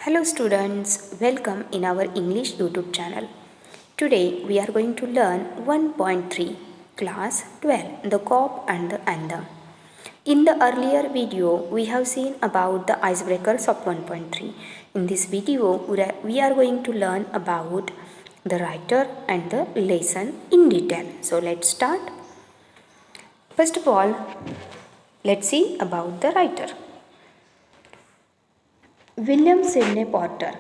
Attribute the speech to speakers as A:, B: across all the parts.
A: Hello students, welcome in our English YouTube channel. Today we are going to learn 1.3 class 12 the cop and the anthem. In the earlier video we have seen about the icebreakers of 1.3. In this video we are going to learn about the writer and the lesson in detail. So let's start. First of all, let's see about the writer. William Sidney Porter,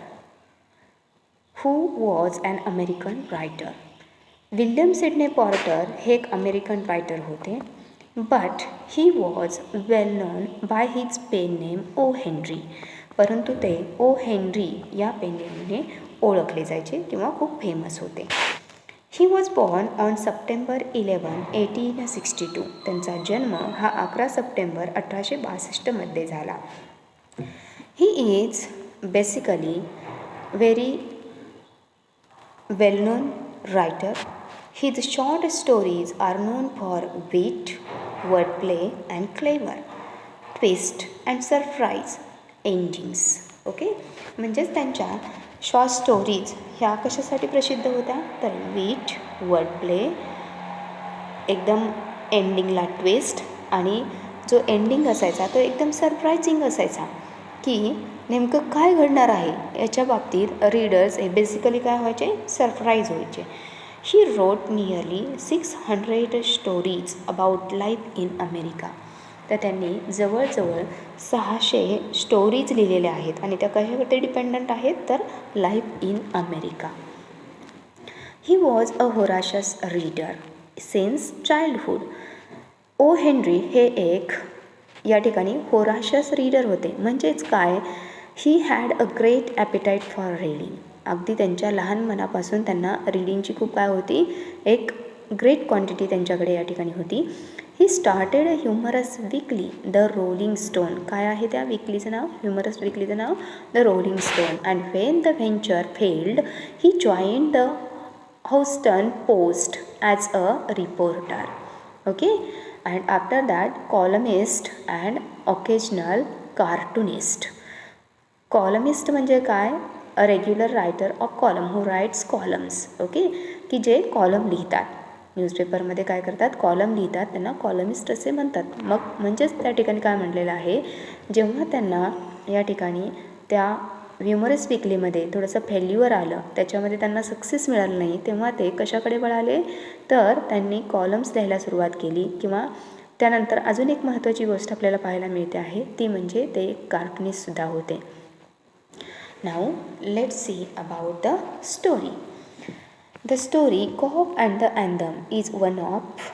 A: who was an American writer. William Sidney Porter हे एक American writer होते, but he was well known by his pen name O Henry. परंतु ते O Henry या pen नेमने ओळखले जायचे किंवा खूप फेमस होते. He was born on September 11, 1862. त्यांचा जन्म हा 11 सप्टेंबर 1862 झाला. He is basically very well-known writer. His short stories are known for wit, wordplay and clever twist and surprise endings. Okay, म्हणजेच त्यांच्या शॉर्ट स्टोरीज ह्या कशासाठी प्रसिद्ध होत्या तर विट, वर्डप्ले, एकदम एंडिंगला ट्विस्ट आणि जो एंडिंग असायचा तो एकदम सरप्रायझिंग असायचा की नेमकं काय घडणार आहे याच्या बाबतीत रीडर्स हे बेसिकली काय व्हायचे सरप्राईज व्हायचे. He wrote nearly 600 stories about life in America. तर त्यांनी जवळजवळ 600 स्टोरीज लिहिलेल्या आहेत आणि त्या कशावरती डिपेंडंट आहेत तर life in America. He was a voracious reader since childhood. O Henry हे एक या ठिकाणी होराशियस रीडर होते. म्हणजेच काय, he had a great appetite for reading. अगदी त्यांच्या लहानपणापासून त्यांना रीडिंगची खूप काय होती, एक ग्रेट क्वांटिटी त्यांच्याकडे या ठिकाणी होती. He started a humorous weekly the Rolling Stone. काय आहे त्या वीकलीचं नाव, ह्युमरस वीकलीचं नाव the Rolling Stone. And when the venture failed he join the Houston Post as a reporter. Okay, and after that columnist and occasional cartoonist. Columnist म्हणजे काय, a regular writer of column who writes columns. Okay, की जे column लिहितात न्यूजपेपरमध्ये काय करतात column लिहितात त्यांना कॉलमिस्ट असे म्हणतात. मग म्हणजेच त्या ठिकाणी काय म्हटलेलं आहे, जेव्हा त्यांना या ठिकाणी त्या ह्युमरस वीकलीमध्ये थोडंसं फेल्युअर आलं, त्याच्यामध्ये त्यांना सक्सेस मिळालं नाही, तेव्हा ते कशाकडे वळाले तर त्यांनी कॉलम्स लिहायला सुरुवात केली. किंवा त्यानंतर अजून एक महत्त्वाची गोष्ट आपल्याला पाहायला मिळते आहे ती म्हणजे ते कार्टूनिस्टसुद्धा होते. Now let's see about the story. The story cop and the anthem is one of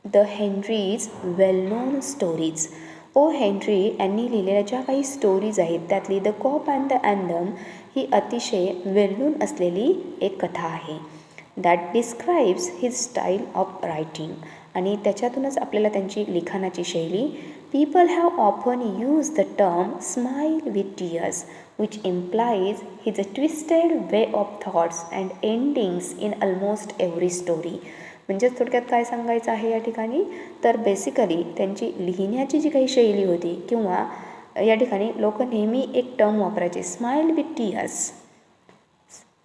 A: the Henry's well known stories. O Henry यांनी लिहिलेल्या ज्या काही स्टोरीज आहेत त्यातली the cop and the anthem ही अतिशय वेल नोन असलेली एक कथा आहे. That describes his style of writing. आणि त्याच्यातूनच आपल्याला त्यांची लिखाणाची शैली. People have often use the term smile with tears which implies his a twisted way of thoughts and endings in almost every story. म्हणजेच थोडक्यात काय सांगायचं आहे या ठिकाणी तर बेसिकली त्यांची लिहिण्याची जी काही शैली होती किंवा या ठिकाणी लोक नेहमी एक टर्म वापरायचे स्माईल विथ टीयर्स.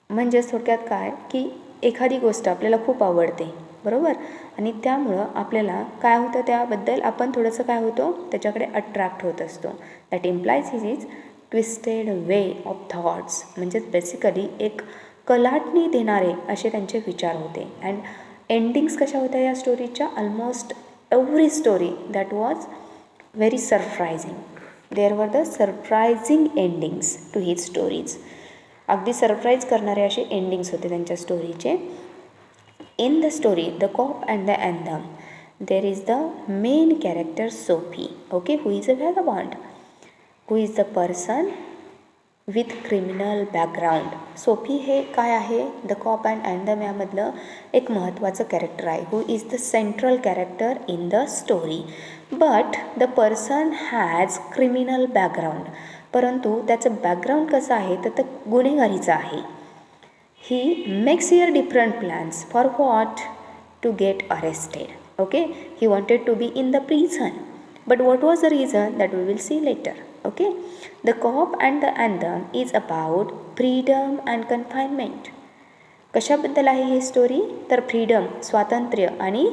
A: म्हणजेच थोडक्यात काय की एखादी गोष्ट आपल्याला खूप आवडते बरोबर, आणि त्यामुळं आपल्याला काय होतं त्याबद्दल आपण थोडंसं काय होतो त्याच्याकडे अट्रॅक्ट होत असतो. That implies his is twisted way of thoughts. म्हणजेच बेसिकली एक कलाटणी देणारे असे त्यांचे विचार होते. अँड एंडिंग्स कशा होत्या या स्टोरीच्या, almost every story that was very surprising. There were the surprising endings to his stories. अगदी सरप्राईज करणारे असे एंडिंग्स होते त्यांच्या स्टोरीचे. In the story the cop and the anthem there is the main character Sophie. Okay, who is a vagabond, who is the person with criminal background. Sophie हे काय आहे the cop and anthem यामधलं एक महत्त्वाचं character आहे. Who is the central character in the story. But the person has criminal background. परंतु त्याचं background कसं आहे तर ते गुन्हेगारीचं आहे. He makes your different plans for what to get arrested. Okay, he wanted to be in the prison, but what was the reason that we will see later. Okay, the cop and the anthem is about freedom and confinement. कशाबद्दल आहे ही story? तर freedom, स्वातंत्र्य, आणि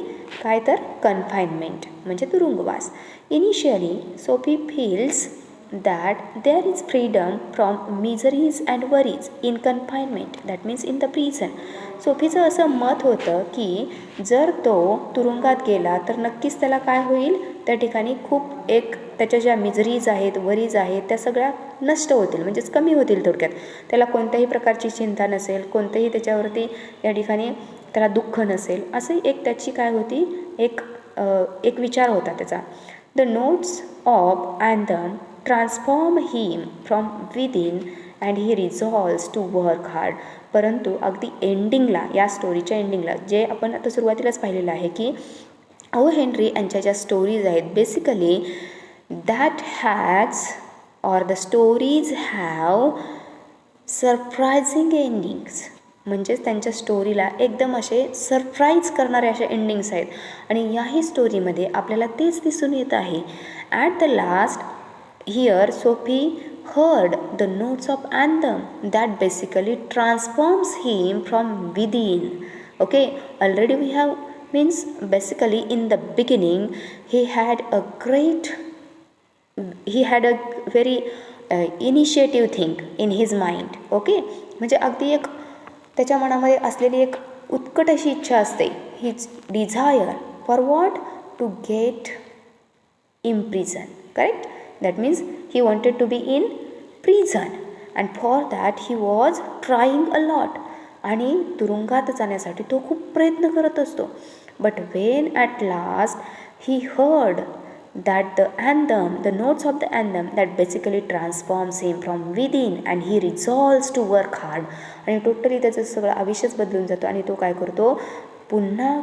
A: काय तर confinement म्हणजे तुरुंगवास. Initially Sophie feels that there is freedom from miseries and worries in confinement, that means in the prison. सोफीचं असं मत होतं की जर तो तुरुंगात गेला तर नक्कीच त्याला काय होईल, त्या ठिकाणी खूप त्याच्या ज्या मिजरीज आहेत, वरीज आहेत, त्या सगळ्या नष्ट होतील, म्हणजेच कमी होतील. थोडक्यात त्याला कोणत्याही प्रकारची चिंता नसेल, कोणतंही त्याच्यावरती या ठिकाणी त्याला दुःख नसेल, असं त्याची काय होती, एक विचार होता त्याचा. The notes of anthem transform him from within and he resolves to work hard. परंतु अगदी एंडिंगला, या स्टोरीच्या एंडिंगला, जे आपण आता सुरुवातीलाच पाहिलेलं आहे की ओ हेनरी यांच्या ज्या स्टोरीज आहेत, basically that has or the stories have surprising endings. म्हणजेच त्यांच्या स्टोरीला एकदम असे सरप्राईज करणारे असे एंडिंग्स आहेत. आणि याही स्टोरीमध्ये आपल्याला तेच दिसून येत आहे. At the last here Sophie heard the notes of anthem that basically transforms him from within. Okay, already we have means basically in the beginning he had a very initiative thing in his mind. Okay, म्हणजे अगदी एक त्याच्या मनामध्ये असलेली एक उत्कट अशी इच्छा असते, his desire for what, to get imprison. Correct, that means he wanted to be in prison and for that he was trying a lot. आणि तुरुंगात जाण्यासाठी तो खूप प्रयत्न करत असतो. but when at last he heard that the anthem, the notes of the anthem that basically transforms him from within and he resolves to work hard. आणि totally त्याचं सगळं आयुष्यच बदलून जातो आणि तो काय करतो, पुन्हा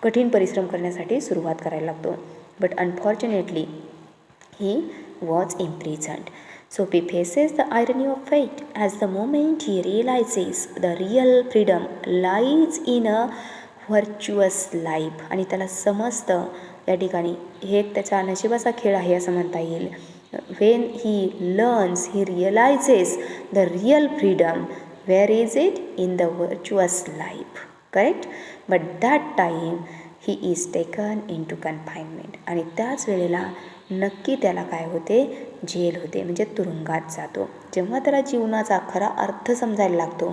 A: कठीण परिश्रम करण्यासाठी सुरुवात करायला लागतो. but unfortunately he was imprisoned. Sophie faces the irony of fate as the moment he realizes the real freedom lies in a virtuous life. आणि त्याला समजतं या ठिकाणी हे एक त्याच्या नशिबाचा खेळ आहे असं म्हणता येईल. when he learns, he realizes the real freedom. where is it? in the virtuous life. correct, but that time he is taken into confinement. आणि त्याच वेळेला नक्की त्याला काय होते, जेल होते, म्हणजे तुरुंगात जातो. जेव्हा त्याला जीवनाचा खरा अर्थ समजायला लागतो,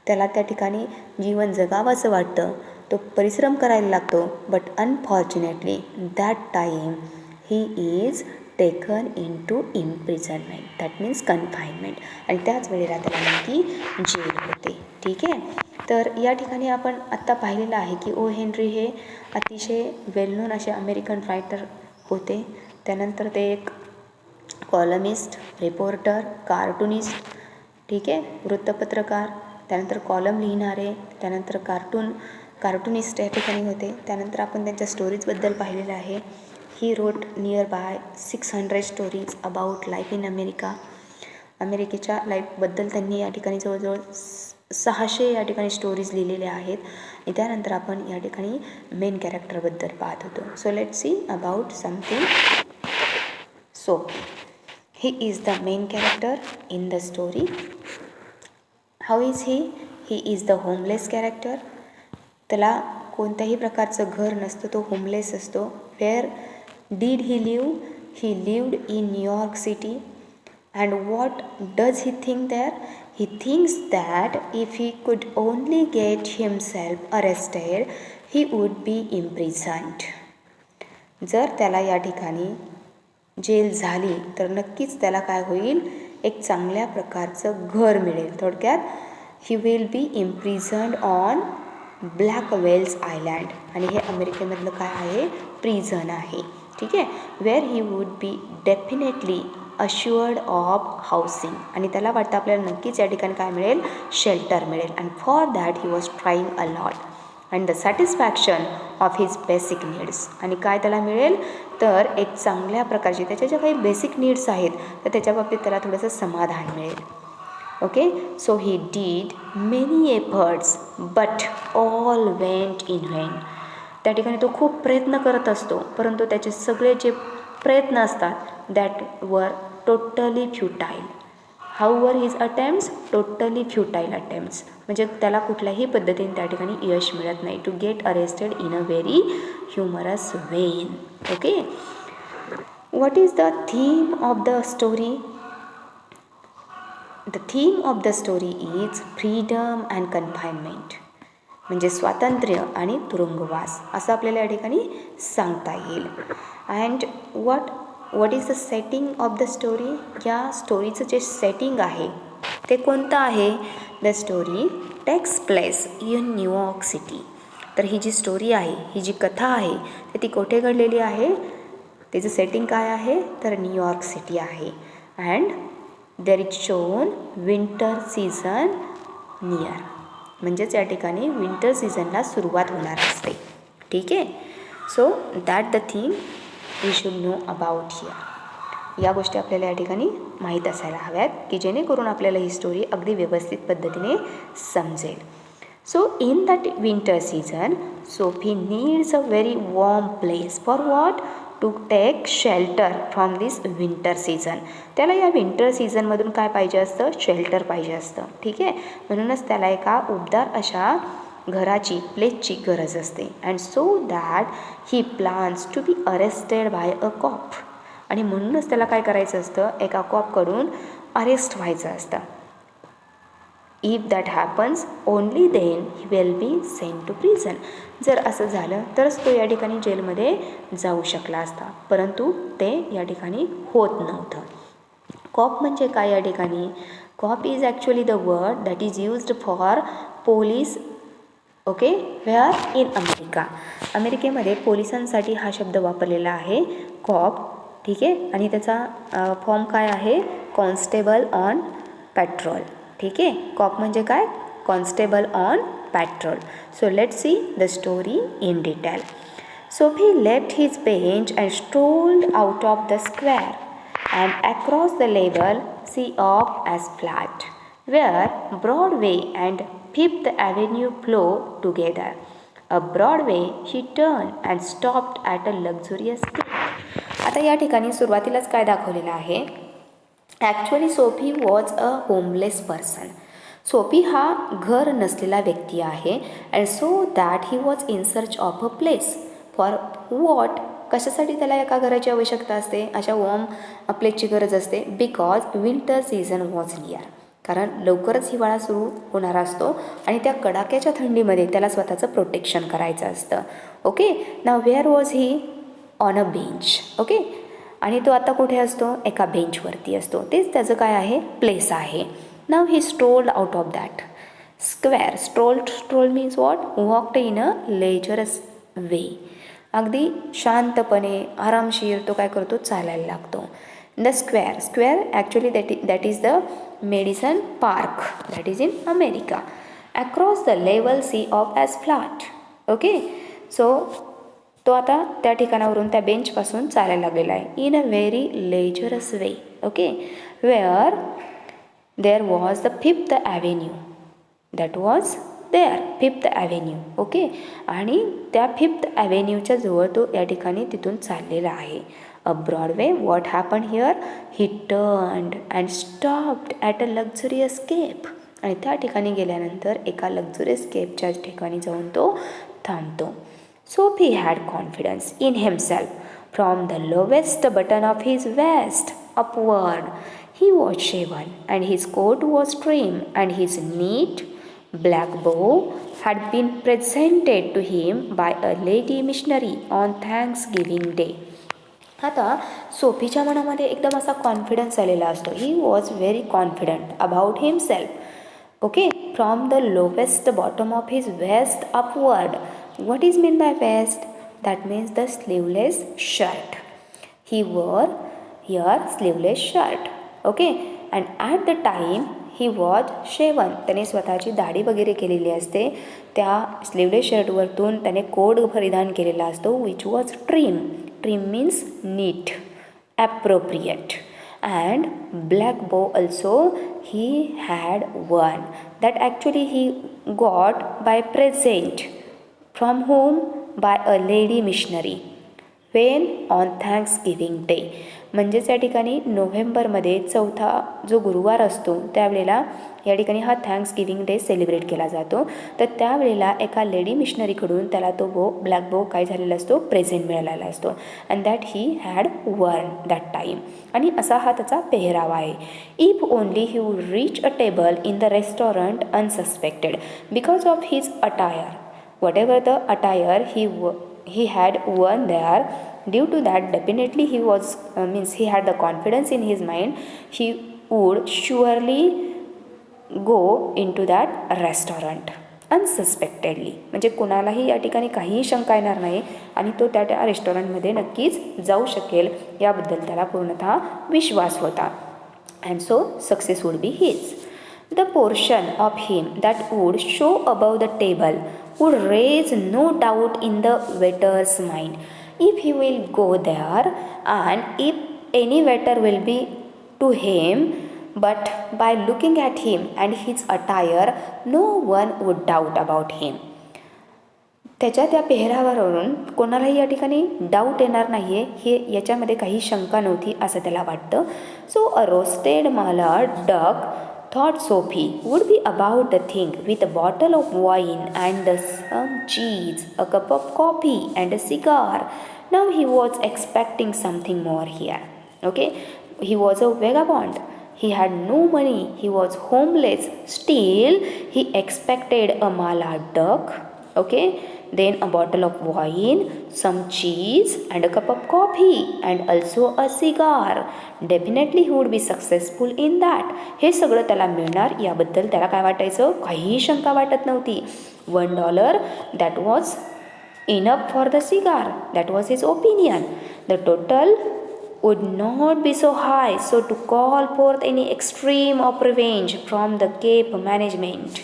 A: त्याला त्या ठिकाणी जीवन जगावंसं वाटतं, तो परिश्रम करायला लागतो. But unfortunately that time he is taken into imprisonment, that means confinement. आणि त्याच वेळेला त्याला नक्की जेल होते. ठीक आहे, तर या ठिकाणी आपण आत्ता पाहिलेलं आहे की ओ हेनरी हे अतिशय वेल नोन असे अमेरिकन रायटर होते. त्यानंतर ते एक कॉलमिस्ट, रिपोर्टर, कार्टुनिस्ट, ठीक आहे, वृत्तपत्रकार, त्यानंतर कॉलम लिहिणारे, त्यानंतर कार्टुनिस्ट या ठिकाणी होते. त्यानंतर आपण त्यांच्या स्टोरीजबद्दल पाहिलेलं आहे. He wrote near by 600 stories about life in America. अमेरिकेच्या लाईफबद्दल त्यांनी या ठिकाणी जवळजवळ 600 या ठिकाणी स्टोरीज लिहिलेल्या आहेत. आणि त्यानंतर आपण या ठिकाणी मेन कॅरेक्टरबद्दल पाहत होतो. So let see about something. So, he is the main character in the story. How is he? He is the homeless character. त्याला कोणत्याही प्रकारचं घर नसतं, तो होमलेस असतो. Where did he live? He lived in New York City. And what does he think there? He thinks that if he could only get himself arrested, he would be imprisoned. जर त्याला या ठिकाणी gel झाली तर नक्कीच त्याला काय होईल, एक चांगल्या प्रकारचं घर मिळेल. थोडक्यात he will be imprisoned on Blackwell's Island. आणि हे अमेरिकेमधलं काय आहे, प्रिझन आहे. ठीक आहे, where he would be definitely assured of housing. आणि त्याला वाटतं आपल्याला नक्कीच या ठिकाणी काय मिळेल, शेल्टर मिळेल. And for that he was trying a lot and the satisfaction of his basic needs. आणि काय त्याला मिळेल, तर एक चांगल्या प्रकारची त्याच्या ज्या काही बेसिक नीड्स आहेत तर त्याच्या बाबतीत त्याला थोडंसं समाधान मिळेल. Okay, so he did many efforts but all went in vain. त्या ठिकाणी तो खूप प्रयत्न करत असतो, परंतु त्याचे सगळे जे प्रयत्न असतात that were totally futile. However his attempts totally futile attempts, म्हणजे त्याला कुठल्याही पद्धतीने त्या ठिकाणी यश मिळत नाही. To get arrested in a very humorous vein. Okay. What is the theme of the story? The theme of the story is freedom and confinement, म्हणजे स्वातंत्र्य आणि तुरुंगवास असं आपल्याला या ठिकाणी सांगता येईल. And what is the setting of the story? या स्टोरीचं जे सेटिंग आहे ते कोणतं आहे? The story takes place in New York city. तर ही जी स्टोरी आहे, ही जी कथा आहे तर ती कोठे घडलेली आहे? त्याचं सेटिंग काय आहे? तर न्यूयॉर्क सिटी आहे. And there is shown winter season near, म्हणजेच या ठिकाणी विंटर सीझनला सुरुवात होणार असते. ठीक आहे. So that the thing we should know about here. या गोष्टी आपल्याला या ठिकाणी माहीत असायला हव्यात की जेणेकरून आपल्याला ही स्टोरी अगदी व्यवस्थित पद्धतीने समजेल. So in that winter season Soapy needs a very warm place for what? To take shelter from this winter season. त्याला या विंटर सीझनमधून काय पाहिजे असतं? शेल्टर पाहिजे असतं. ठीक आहे. म्हणूनच त्याला एका उबदार अशा घराची, प्लेसची गरज असते. And so that he plans to be arrested by a cop. आणि म्हणूनच त्याला काय करायचं असतं? एका कॉपकडून अरेस्ट व्हायचं असतं. If that happens only then he will be sent to prison. जर असं झालं तरच तो या ठिकाणी जेलमध्ये जाऊ शकला असता, परंतु ते या ठिकाणी होत नव्हतं. कॉप म्हणजे काय या ठिकाणी? Cop is actually the word that is used for police. Okay. Where? In America. अमेरिकेमध्ये पोलिसांसाठी हा शब्द वापरलेला आहे कॉप. ठीक आहे. आणि त्याचा फॉर्म काय आहे? Constable on petrol. ठीक आहे. कॉप म्हणजे काय? Constable on petrol. So let see the story in detail. Sophie left his bench and strolled out of the square and across the level sea of asphalt, where Broadway and Fifth Avenue flow together. Up Broadway, she turned and stopped at a luxurious cafe. आता या ठिकाणी सुरुवातीलाच काय दाखवलेलं आहे? Actually Sophie was a homeless person. Sophie हा घर नसलेला व्यक्ती आहे. And so that he was in search of a place for what? कशासाठी त्याला एका घराची आवश्यकता असते? अशा वॉर्म प्लेसची गरज असते. Because winter season was near. कारण लवकरच हिवाळा सुरू होणार असतो आणि त्या कडाक्याच्या थंडीमध्ये त्याला स्वतःचं प्रोटेक्शन करायचं असतं. Okay. Now where was he? On a bench. Okay. आणि तो आता कुठे असतो? एका बेंचवरती असतो. तेच त्याचं काय आहे? प्लेस आहे. नाव he strolled out of that square. Stroll means what? Walked in a leisurely way. अगदी शांतपणे आरामशीर तो काय करतो? चालायला लागतो. The square actually that is the Madison Park that is in America. Across the level sea of asphalt. Okay. So तो आता त्या ठिकाणावरून त्या बेंचपासून चालायला लागलेला आहे. In a very leisurely way. Okay. Where there was the Fifth Avenue. That was there fifth avenue. Okay. आणि त्या फिफ्थ ॲव्हेन्यूच्या जवळ तो या ठिकाणी तिथून चाललेला आहे. A Broadway. What happen here? He turned and stopped at a luxurious cafe. आणि त्या ठिकाणी गेल्यानंतर एका लक्झरियस केपच्या ठिकाणी जाऊन तो थांबतो. Sophie had confidence in himself. From the lowest button of his vest upward, he was shaven, and his coat was trim, and his neat black bow had been presented to him by a lady missionary on Thanksgiving Day. आता सोफीच्या मनामध्ये एकदम असा confidence आलेला असतो. He was very confident about himself. Okay. From the lowest bottom of his vest upward. What is meant by vest? That means the sleeveless shirt. He wore here sleeveless shirt. Okay. And at the time he was shaven. त्याने स्वतःची दाढी वगैरे केलेली असते. त्या sleeveless शर्टवरतून त्याने coat परिधान केलेला असतो which was trim. Trim means neat, appropriate. And black bow also he had one. That actually he got by present. From whom? By a lady missionary. When? On Thanksgiving Day. म्हणजेच या ठिकाणी नोव्हेंबरमध्ये 4था जो गुरुवार असतो त्यावेळेला या ठिकाणी हा थँक्स गिविंग डे सेलिब्रेट केला जातो. तर त्यावेळेला एका लेडी मिशनरीकडून त्याला तो ब्लॅक बो काय झालेला असतो, प्रेझेंट मिळालेला असतो. And that he had worn that time. आणि असा हा त्याचा पेहरावा आहे. If only he would reach a table in the restaurant unsuspected because of his attire. whatever the attire he had worn there, due to that definitely he was he had the confidence in his mind, he would surely go into that restaurant अनसस्पेक्टेडली. म्हणजे कुणालाही या ठिकाणी काहीही शंका येणार नाही आणि तो त्या रेस्टॉरंटमध्ये नक्कीच जाऊ शकेल याबद्दल त्याला पूर्णतः विश्वास होता. And so success would be his. The portion of him that would show above the table would raise no doubt in the waiter's mind. If he will go there, and if any waiter will be to him, but by looking at him and his attire, no one would doubt about him. त्याच्या त्या पेहरावावरून कोणालाही या ठिकाणी doubt येणार नाही आहे, हे याच्यामध्ये काही शंका नव्हती असं त्याला वाटतं. So a roasted Malad duck thought Sophie would be about the thing, with a bottle of wine and some cheese, a cup of coffee and a cigar. Now he was expecting something more here. Okay, he was a vagabond. He had no money. He was homeless. Still, he expected a Malad duck. Okay, then a bottle of wine, some cheese and a cup of coffee and also a cigar. Definitely he would be successful in that. हे सगळं त्याला मिळणार याबद्दल त्याला काय वाटायचं, काहीही शंका वाटत नव्हती. $1 that was enough for the cigar. That was his opinion. The total would not be so high so to call forth any extreme of revenge from the Cape management.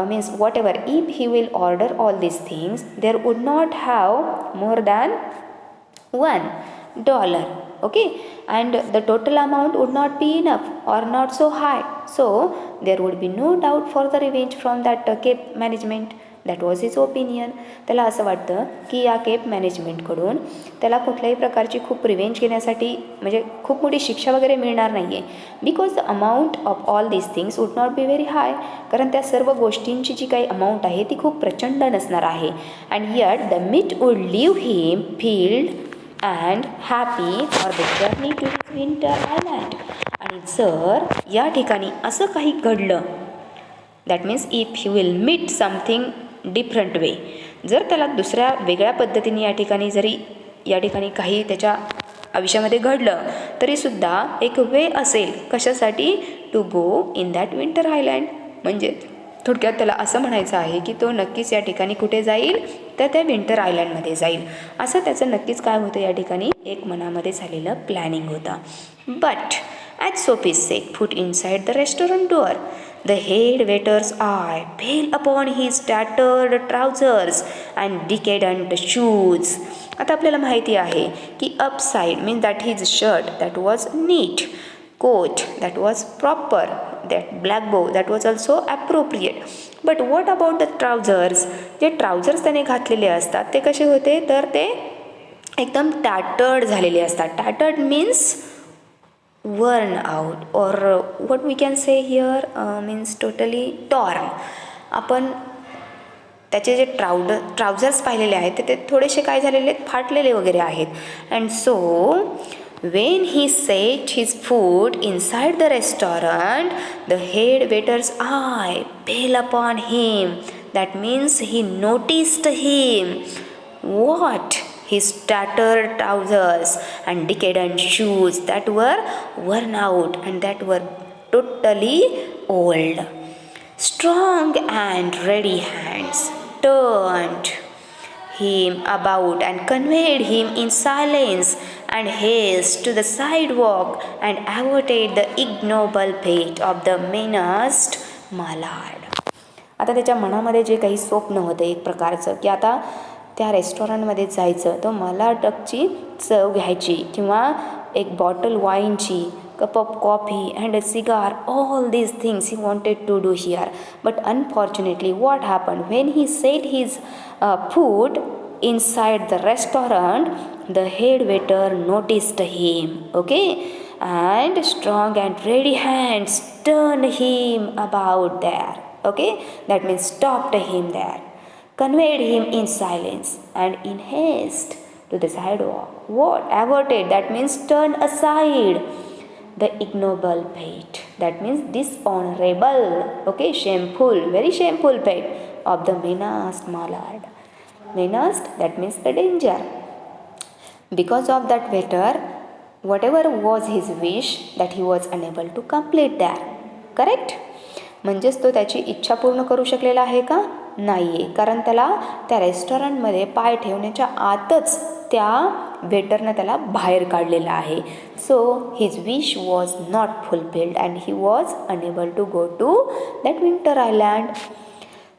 A: Means whatever, if he will order all these things, there would not have more than $1. Okay, and the total amount would not be enough or not so high, so there would be no doubt for the revenge from that Cape management. That was his opinion. त्याला असं वाटतं की या Cape मॅनेजमेंटकडून त्याला कुठल्याही प्रकारची खूप revenge घेण्यासाठी म्हणजे खूप मोठी शिक्षा वगैरे मिळणार नाही आहे. Because the amount of all these things would not be very high. कारण त्या सर्व गोष्टींची जी काही अमाऊंट आहे ती खूप प्रचंड नसणार आहे. And yet the meat would leave him filled and happy for the journey to winter island. आणि जर या ठिकाणी असं काही घडलं, that means if he will meet something different way, जर त्याला दुसऱ्या वेगळ्या पद्धतीने या ठिकाणी काही त्याच्या आयुष्यामध्ये घडलं तरीसुद्धा एक वे असेल कशासाठी, to go in that winter island. म्हणजे थोडक्यात त्याला असं म्हणायचं आहे की तो नक्कीच या ठिकाणी कुठे जाईल, तर त्या विंटर आयलँडमध्ये जाईल. असं त्याचं नक्कीच काय होतं, या ठिकाणी एक मनामध्ये झालेलं प्लॅनिंग होतं. But at Sophie's set foot inside the restaurant door, the head waiter's eye fell upon his tattered trousers and decadent shoes. आता आपल्याला माहिती आहे की upside means that his shirt that was neat, coat that was proper, that black bow that was also appropriate. But what about the trousers? जे trousers त्याने घातलेले असतात ते कसे होते, तर ते एकदम tattered झालेले असतात. Tattered means worn out, or what we can say here means totally torn. आपण त्याचे जे ट्राउझर्स पाहिलेले आहेत ते थोडेसे काय झालेले आहेत, फाटलेले वगैरे आहेत. And so when he set his foot inside the restaurant, the head waiter's eye fell upon him. That means he noticed him. What? His tattered trousers and decadent shoes that were worn out and that were totally old. Strong and ready hands turned him about and conveyed him in silence and haste to the sidewalk and averted the ignoble fate of the menaced Malad. आता त्याच्या मनामध्ये जे काही स्वप्न होतं एक प्रकारचं की आता त्या रेस्टॉरंटमध्ये जायचं, तर मला डकची चव घ्यायची किंवा एक बॉटल वाईनची, cup of coffee and a cigar, all these things he wanted to do here. But unfortunately what happen, when he set his foot inside the restaurant, the head waiter noticed him, okay, and strong and ready hands turned him about there, okay, that means stopped him there, conveyed him in silence and in haste to the sidewalk. What? Averted, that means turned aside the ignoble fate, that means dishonorable, okay, shameful, very shameful fate of the menaced mallard. Menaced, that means the danger. Because of that waiter, whatever was his wish, that he was unable to complete there. Correct? म्हणजेच तो त्याची इच्छा पूर्ण करू शकलेला आहे का? नाही आहे, कारण त्याला त्या रेस्टॉरंटमध्ये पाय ठेवण्याच्या आतच त्या वेटरनं त्याला बाहेर काढलेलं आहे. So his wish was not fulfilled and he was unable to go to that winter island.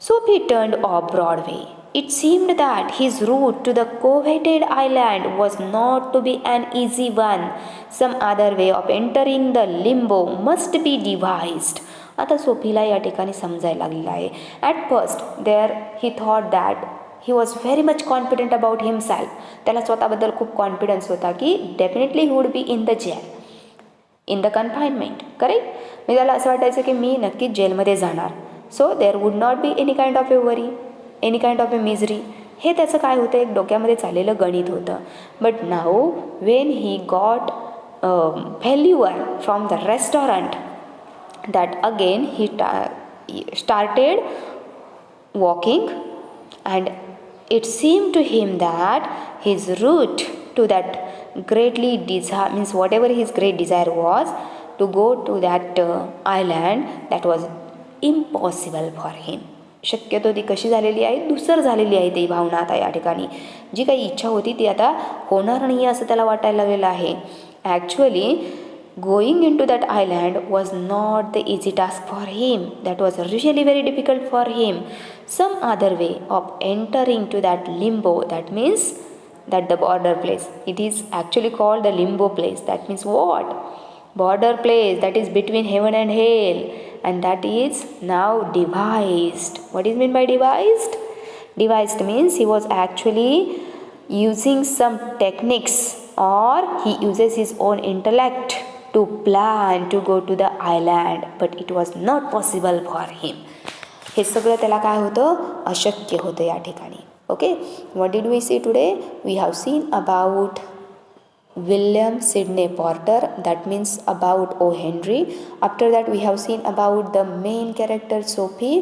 A: Sophie turned off Broadway. It seemed that his route to the coveted island was not to be an easy one. Some other way of entering the limbo must be devised. आता सोफीला या ठिकाणी समजायला लागलेलं आहे. At first there he thought that he was very much confident about himself. त्याला स्वतःबद्दल खूप confidence होता की definitely he would be in the jail, in the confinement. Correct? मी त्याला असं वाटायचं की मी नक्कीच जेलमध्ये जाणार. So there would not be any kind of a worry, any kind of a misery. हे त्याचं काय होतं, एक डोक्यामध्ये चाललेलं गणित होतं. But now when he got failure from the restaurant, that again he started walking, and it seemed to him that his route to that greatly desire, means whatever his great desire was to go to that island, that was impossible for him. शक्यतो ती कशी झालेली आहे, धूसर झालेली आहे ती भावना. आता या ठिकाणी जी काही इच्छा होती ती आता होणार नाही असं त्याला वाटायला लागलेलं आहे. Actually going into that island was not the easy task for him. That was really very difficult for him. Some other way of entering to that limbo, that means that the border place, it is actually called the limbo place. That means what? Border place, that is between heaven and hell, and that is now devised. What is meant by devised? Devised means he was actually using some techniques, or he uses his own intellect to plan to go to the island, but it was not possible for him. हे सगळं त्याला काय होतं, अशक्य होतं या ठिकाणी. Okay, what did we see today? We have seen about William Sidney Porter, that means about O. Henry. After that we have seen about the main character Sophie.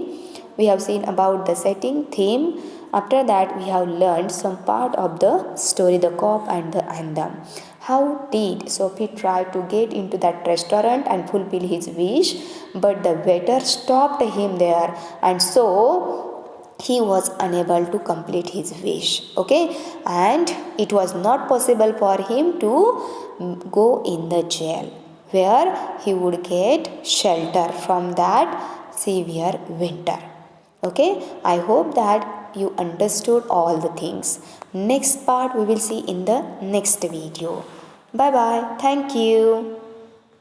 A: We have seen about the setting, theme. After that we have learned some part of the story, the cop and the anthem. How did Sophie try to get into that restaurant and fulfill his wish, but the waiter stopped him there, and so he was unable to complete his wish. Okay, and it was not possible for him to go in the jail, where he would get shelter from that severe winter. Okay, I hope that you understood all the things. Next part we will see in the next video. Bye bye. Thank you.